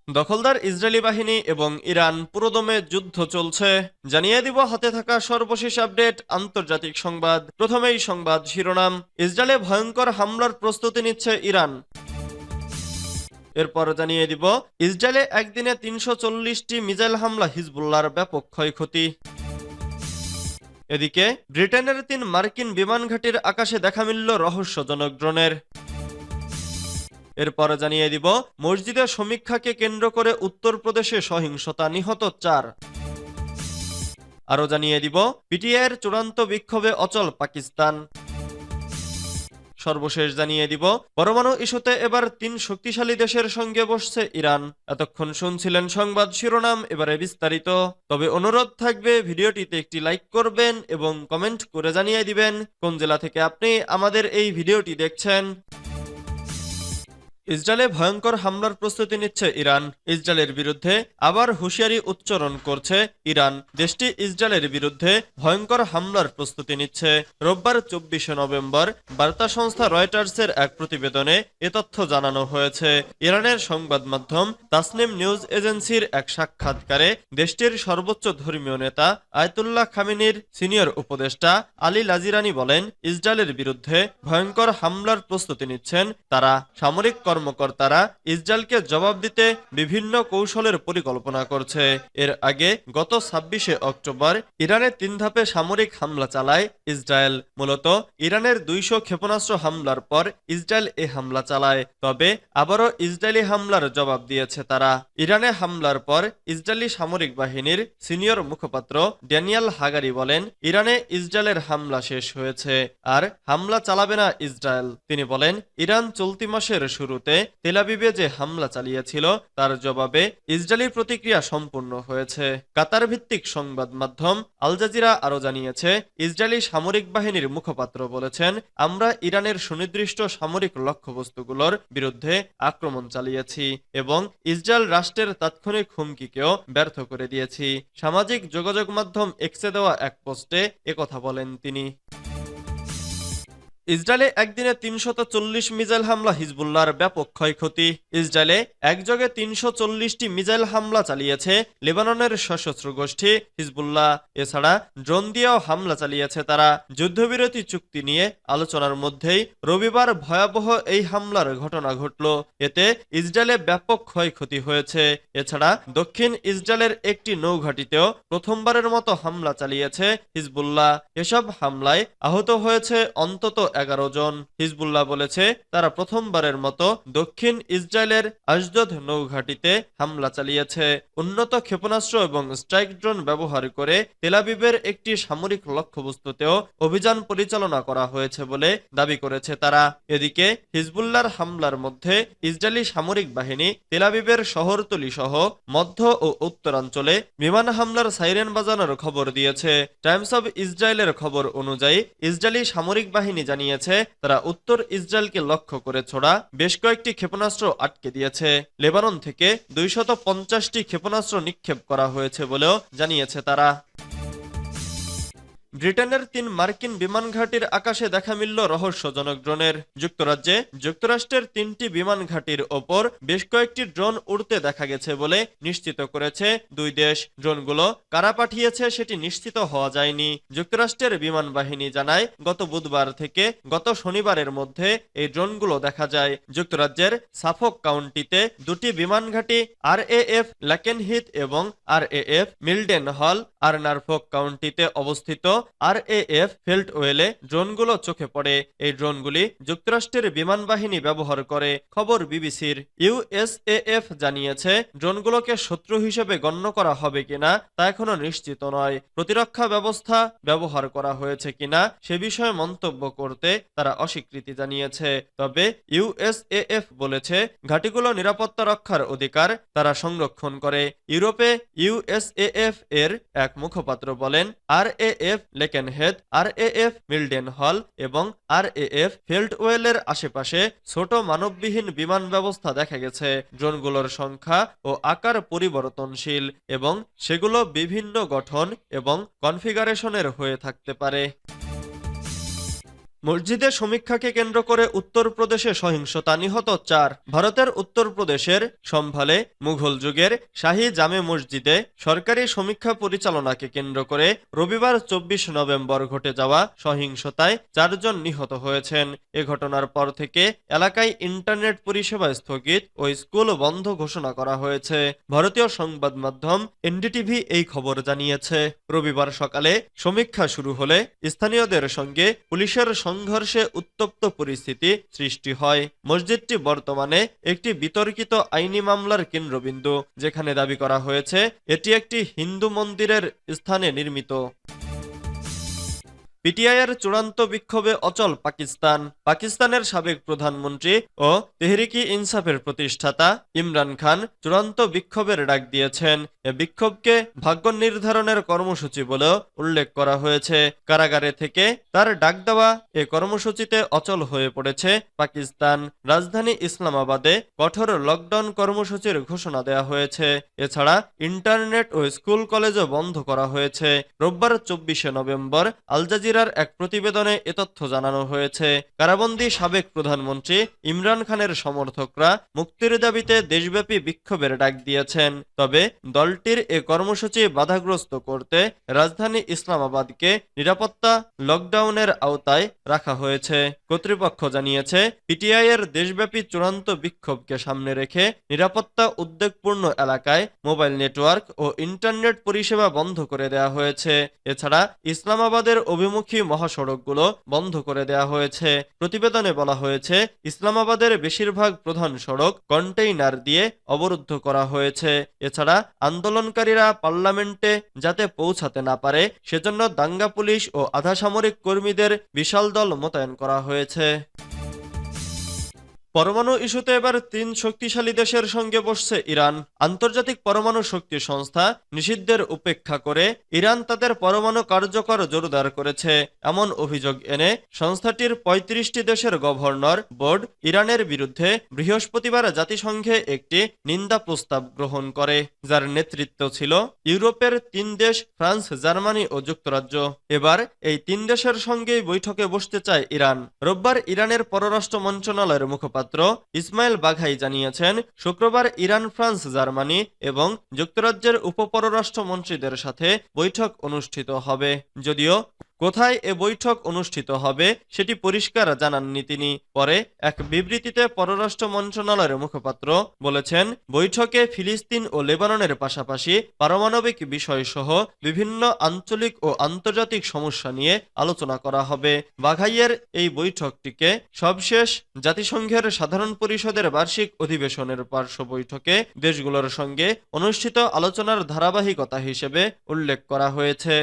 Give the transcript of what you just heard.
দখলদার ইসরায়েলি বাহিনী এবং ইরান পুরোদমে যুদ্ধ চলছে। জানিয়ে দিব হাতে থাকা সর্বশেষ আপডেট আন্তর্জাতিক সংবাদ। প্রথমেই সংবাদ শিরোনাম, ইসরায়েলে ভয়ঙ্কর হামলার প্রস্তুতি নিচ্ছে ইরান। এরপর জানিয়ে দিব ইসরায়েলে একদিনে ৩৪০টি মিসাইল হামলা, হিজবুল্লাহর ব্যাপক ক্ষয়ক্ষতি। এদিকে ব্রিটেনের ৩ মার্কিন বিমান ঘাঁটির আকাশে দেখা মিলল রহস্যজনক ড্রোনের। এরপর জানিয়ে দিব মসজিদে সমীক্ষাকে কেন্দ্র করে উত্তরপ্রদেশে সহিংসতা, নিহত ৪। আরও জানিয়ে দিব পিটিআইয়ের চূড়ান্ত বিক্ষোভে অচল পাকিস্তান। সর্বশেষ জানিয়ে দিব পরমাণু ইস্যুতে এবার ৩ শক্তিশালী দেশের সঙ্গে বসছে ইরান। এতক্ষণ শুনছিলেন সংবাদ শিরোনাম, এবারে বিস্তারিত। তবে অনুরোধ থাকবে ভিডিওটিতে একটি লাইক করবেন এবং কমেন্ট করে জানিয়ে দিবেন কোন জেলা থেকে আপনি আমাদের এই ভিডিওটি দেখছেন। ইসরায়েলে ভয়ঙ্কর হামলার প্রস্তুতি নিচ্ছে ইরান। ইসরায়েলের বিরুদ্ধে আবার হুঁশিয়ারি উচ্চারণ করছে ইরান। দেশটি ইসরায়েলের বিরুদ্ধে ভয়ঙ্কর হামলার প্রস্তুতি নিচ্ছে। রোববার ২৪শে নভেম্বর বার্তা সংস্থা রয়টার্সের এক প্রতিবেদনে এ তথ্য জানানো হয়েছে। ইরানের সংবাদ মাধ্যম তাসনিম নিউজ এজেন্সির এক সাক্ষাৎকারে দেশটির সর্বোচ্চ ধর্মীয় নেতা আয়াতুল্লাহ খামেনির সিনিয়র উপদেষ্টা আলী লাজিরানি বলেন, ইসরায়েলের বিরুদ্ধে ভয়ঙ্কর হামলার প্রস্তুতি নিচ্ছেন তারা। সামরিক কর্মকর্তারা ইসরায়েলকে জবাব দিতে বিভিন্ন কৌশলের পরিকল্পনা করছে। এর আগে গত ২৬শে অক্টোবর ইরানে ৩ ধাপে সামরিক হামলা চালায় ইসরায়েল। মূলত ইরানের ২০০ ক্ষেপণাস্ত্র হামলার পর ইসরায়েল এ হামলা চালায়। তবে আবারও ইসরায়েলি হামলার জবাব দিয়েছে তারা। ইরানে হামলার পর ইসরায়েলি সামরিক বাহিনীর সিনিয়র মুখপাত্র ড্যানিয়েল হাগারি বলেন, ইরানে ইসরায়েলের হামলা শেষ হয়েছে, আর হামলা চালাবে না ইসরায়েল। তিনি বলেন, ইরান চলতি মাসের শুরুতে তেল আবিবে যে হামলা চালিয়েছিল তার জবাবে ইসরায়েলি প্রতিক্রিয়া সম্পূর্ণ হয়েছে। কাতার ভিত্তিক সংবাদ মাধ্যম আল জাজিরা আরও জানিয়েছে, ইসরায়েলি সামরিক বাহিনীর মুখপাত্র বলেছেন, আমরা ইরানের সুনির্দিষ্ট সামরিক লক্ষ্যবস্তুগুলোর বিরুদ্ধে আক্রমণ চালিয়েছি এবং ইসরায়েল রাষ্ট্রের তাৎক্ষণিক হুমকিকেও ব্যর্থ করে দিয়েছি। সামাজিক যোগাযোগ মাধ্যম এক্সে দেওয়া এক পোস্টে একথা বলেন তিনি। ইসরায়েলে একদিনে ৩৪০ মিসাইল হামলা, হিজবুল্লাহর ব্যাপক ক্ষয়ক্ষতি। ইসরায়েলে একযোগে ৩৪০টি মিসাইল হামলা চালিয়েছে লেবাননের সশস্ত্র গোষ্ঠী হিজবুল্লাহ। এছাড়া ড্রোন দিয়েও হামলা চালিয়েছে তারা। যুদ্ধবিরতি চুক্তি নিয়ে আলোচনার মধ্যেই রবিবার ভয়াবহ এই হামলার ঘটনা ঘটল। এতে ইসরায়েলে ব্যাপক ক্ষয়ক্ষতি হয়েছে। এছাড়া দক্ষিণ ইসরায়েলের একটি নৌঘাঁটিতেও প্রথমবারের মতো হামলা চালিয়েছে হিজবুল্লাহ। এসব হামলায় আহত হয়েছে অন্তত ১১ জন। হিজবুল্লাহ বলেছে, তারা প্রথমবারের মতো দক্ষিণ ইসরায়েলের আশদোদ নৌঘাঁটিতে হামলা চালিয়েছে। উন্নত ক্ষেপণাস্ত্র এবং স্ট্রাইক ড্রোন ব্যবহার করে তেল আবিবের একটি সামরিক লক্ষ্যবস্তুতেও অভিযান পরিচালনা করা হয়েছে বলে দাবি করেছে তারা। এদিকে হিজবুল্লাহর হামলার মধ্যে ইসরায়েলি সামরিক বাহিনী তেল আবিবের শহরতলি সহ মধ্য ও উত্তরাঞ্চলে বিমান হামলার সাইরেন বাজানোর খবর দিয়েছে। টাইমস অব ইসরায়েলের খবর অনুযায়ী ইসরায়েলি সামরিক বাহিনী জানিয়েছে, তারা উত্তর ইসরায়েলকে লক্ষ্য করে ছোড়া বেশ কয়েকটি ক্ষেপণাস্ত্র আটকে দিয়েছে। লেবানন থেকে ২৫০টি ক্ষেপণাস্ত্র নিক্ষেপ করা হয়েছে বলেও জানিয়েছে তারা। ব্রিটেনের ৩ মার্কিন বিমান ঘাঁটির আকাশে দেখা মিলল রহস্যজনক ড্রোনের। যুক্তরাষ্ট্রের ৩টি বিমান ঘাঁটির ওপর বেশ কয়েকটি ড্রোন উড়তে দেখা গেছে বলে নিশ্চিত করেছে দুই দেশ। ড্রোনগুলো কারা পাঠিয়েছে সেটি নিশ্চিত হওয়া যায়নি। যুক্তরাষ্ট্রের বিমান বাহিনী জানায়, গত বুধবার থেকে গত শনিবারের মধ্যে এই ড্রোনগুলো দেখা যায়। যুক্তরাজ্যের সাফক কাউন্টিতে 2টি বিমান ঘাঁটি RAF ল্যাকেনহিথ এবং RAF মিলডেন হল আর নরফোক কাউন্টিতে অবস্থিত RAF ফেল্টওয়েলে ড্রোনগুলো চোখে পড়ে। এই ড্রোনগুলি যুক্তরাষ্ট্রের বিমান বাহিনী ব্যবহার করে। খবর বিবিসির। USAF জানিয়েছে, ড্রোনগুলোকে শত্রু হিসেবে গণ্য করা হবে কিনা তা এখনো নিশ্চিত নয়। প্রতিরক্ষা ব্যবস্থা ব্যবহার করা হয়েছে কিনা সে বিষয়ে মন্তব্য করতে তারা অস্বীকৃতি জানিয়েছে। তবে USAF বলেছে, ঘাঁটিগুলো নিরাপত্তা রক্ষার অধিকার তারা সংরক্ষণ করে। ইউরোপে USAF এর এক মুখপাত্র বলেন, RAF লেকেনহেড, RAF মিলডেন হল এবং RAF ফেল্টওয়েলের আশেপাশে ছোট মানববিহীন বিমান ব্যবস্থা দেখা গেছে। ড্রোনগুলোর সংখ্যা ও আকার পরিবর্তনশীল এবং সেগুলো বিভিন্ন গঠন এবং কনফিগারেশনের হয়ে থাকতে পারে। মসজিদে সমীক্ষাকে কেন্দ্র করে উত্তরপ্রদেশে সহিংসতা, নিহত 4। ভারতের উত্তরপ্রদেশের সম্ভালে মুঘল যুগের শাহী জামে মসজিদে সরকারি সমীক্ষা পরিচালনাকে কেন্দ্র করে রবিবার 24 নভেম্বর ঘটে যাওয়া সহিংসতায় 4 জন নিহত হয়েছেন। এ ঘটনার পর থেকে এলাকায় ইন্টারনেট পরিষেবা স্থগিত ও স্কুল বন্ধ ঘোষণা করা হয়েছে। ভারতীয় সংবাদ মাধ্যম এনডিটিভি এই খবর জানিয়েছে। রবিবার সকালে সমীক্ষা শুরু হলে স্থানীয়দের সঙ্গে পুলিশের সংঘর্ষে উত্তপ্ত পরিস্থিতি সৃষ্টি হয়। মসজিদটি বর্তমানে একটি বিতর্কিত আইনি মামলার কেন্দ্রবিন্দু, যেখানে দাবি করা হয়েছে এটি একটি হিন্দু মন্দিরের স্থানে নির্মিত। পিটিআইয়ের চূড়ান্ত বিক্ষোভে অচল পাকিস্তান। পাকিস্তানের সাবেক প্রধানমন্ত্রী ও তেহরিকি ইনসাফের প্রতিষ্ঠাতা ইমরান খান চূড়ান্ত বিক্ষোভের ডাক দিয়েছেন। এ বিক্ষোভকে ভাগ্য নির্ধারণের কর্মসূচি বলেও উল্লেখ করা হয়েছে। কারাগারে থেকে তার ডাক দেওয়া এ কর্মসূচিতে অচল হয়ে পড়েছে পাকিস্তান। রাজধানী ইসলামাবাদে কঠোর লকডাউন কর্মসূচির ঘোষণা দেওয়া হয়েছে। এছাড়া ইন্টারনেট ও স্কুল কলেজও বন্ধ করা হয়েছে। রোববার 24 নভেম্বর আল জাজিরার এক প্রতিবেদনে এ তথ্য জানানো হয়েছে। কারাবন্দী সাবেক প্রধানমন্ত্রী ইমরান খানের সমর্থকরা মুক্তির দাবিতে দেশব্যাপী বিক্ষোভের ডাক দিয়েছেন। তবে দলটির এ কর্মসূচি বাধাগ্রস্ত করতে রাজধানী ইসলামাবাদকে নিরাপত্তা লকডাউনের আওতায় রাখা হয়েছে। কর্তৃপক্ষ জানিয়েছে, পিটিআইয়ের দেশব্যাপী চূড়ান্ত বিক্ষোভকে সামনে রেখে নিরাপত্তা উদ্বেগপূর্ণ এলাকায় মোবাইল নেটওয়ার্ক ও ইন্টারনেট পরিষেবা বন্ধ করে দেওয়া হয়েছে। এছাড়া ইসলামাবাদের অভিমুখী মহাসড়কগুলো বন্ধ করে দেওয়া হয়েছে। প্রতিবেদনে বলা হয়েছে, ইসলামাবাদের বেশিরভাগ প্রধান সড়ক কন্টেইনার দিয়ে অবরুদ্ধ করা হয়েছে। এছাড়া আন্দোলনকারীরা পার্লামেন্টে যাতে পৌঁছাতে না পারে সেজন্য দাঙ্গা পুলিশ ও আধাসামরিক কর্মীদের বিশাল দল মোতায়েন করা হয়েছে। পরমাণু ইস্যুতে এবার 3 শক্তিশালী দেশের সঙ্গে বসছে ইরান। আন্তর্জাতিক পরমাণু শক্তি সংস্থা নিষিদ্ধের উপেক্ষা করে ইরান তাদের পরমাণু কার্যকর জোরদার করেছে, এমন অভিযোগ এনে সংস্থাটির 35টি দেশের গভর্নর বোর্ড ইরানের বিরুদ্ধে বৃহস্পতিবার জাতিসংঘে একটি নিন্দা প্রস্তাব গ্রহণ করে, যার নেতৃত্ব ছিল ইউরোপের 3 দেশ ফ্রান্স, জার্মানি ও যুক্তরাজ্য। এবার এই 3 দেশের সঙ্গেই বৈঠকে বসতে চায় ইরান। রোববার ইরানের পররাষ্ট্র মন্ত্রণালয়ের মুখপাত্র ইসমাইল বাঘাই জানিয়েছেন, শুক্রবার ইরান, ফ্রান্স, জার্মানি এবং যুক্তরাজ্যের উপপররাষ্ট্র মন্ত্রীদের সাথে বৈঠক অনুষ্ঠিত হবে। যদিও কোথায় এ বৈঠক অনুষ্ঠিত হবে সেটি পরিষ্কার জানাননি তিনি। পরে এক বিবৃতিতে পররাষ্ট্র মন্ত্রণালয়ের মুখপাত্র বলেছেন, বৈঠকে ফিলিস্তিন ও লেবাননের পাশাপাশি পারমাণবিক বিষয়সহ বিভিন্ন আঞ্চলিক ও আন্তর্জাতিক সমস্যা নিয়ে আলোচনা করা হবে। বাঘাইয়ের এই বৈঠকটিকে সবশেষ জাতিসংঘের সাধারণ পরিষদের বার্ষিক অধিবেশনের পার্শ্ব বৈঠকে দেশগুলোর সঙ্গে অনুষ্ঠিত আলোচনার ধারাবাহিকতা হিসেবে উল্লেখ করা হয়েছে।